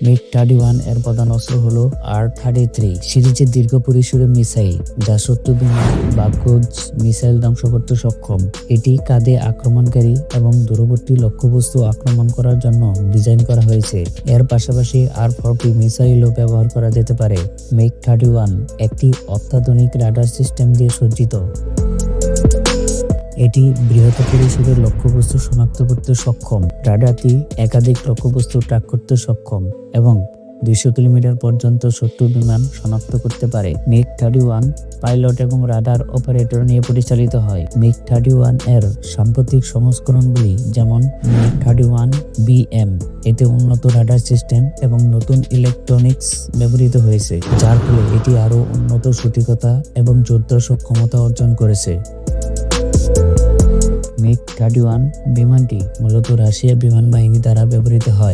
MiG-31 এর প্রধান অস্ত্র হলো R-33 সিরিজের দীর্ঘ পরিসরের মিসাইল, যা শত্রু বিমান বা ক্রুজ মিসাইল ধ্বংস করতে সক্ষম। এটি কাঁধে আক্রমণকারী এবং দূরবর্তী লক্ষ্যবস্তু আক্রমণ করার জন্য ডিজাইন করা হয়েছে। এর পাশাপাশি R-40 মিসাইলও ব্যবহার করা যেতে পারে। MiG-31 একটি অত্যাধুনিক রাডার সিস্টেম দিয়ে সজ্জিত। এটি বৃহৎ পরিসরের লক্ষ্যবস্তু শনাক্ত করতে সক্ষম। রাডারটি একাধিক লক্ষ্যবস্তু ট্র্যাক করতে সক্ষম এবং 200 কিলোমিটার পর্যন্ত শত্রু বিমান শনাক্ত করতে পারে। MiG-31 পাইলট এবং রাডার অপারেটর নিয়ে পরিচালিত হয়। MiG-31 এর সাম্প্রতিক সংস্করণগুলি যেমন MiG-31BM এতে উন্নত রাডার সিস্টেম এবং নতুন ইলেকট্রনিক্স ব্যবহৃত হয়েছে, যার ফলে এটি আরও উন্নত সঠিকতা এবং যুদ্ধ সক্ষমতা অর্জন করেছে। MiG-31 বিমানটি মূলত রাশিয়া বিমান বাহিনী দ্বারা ব্যবহৃত হয়।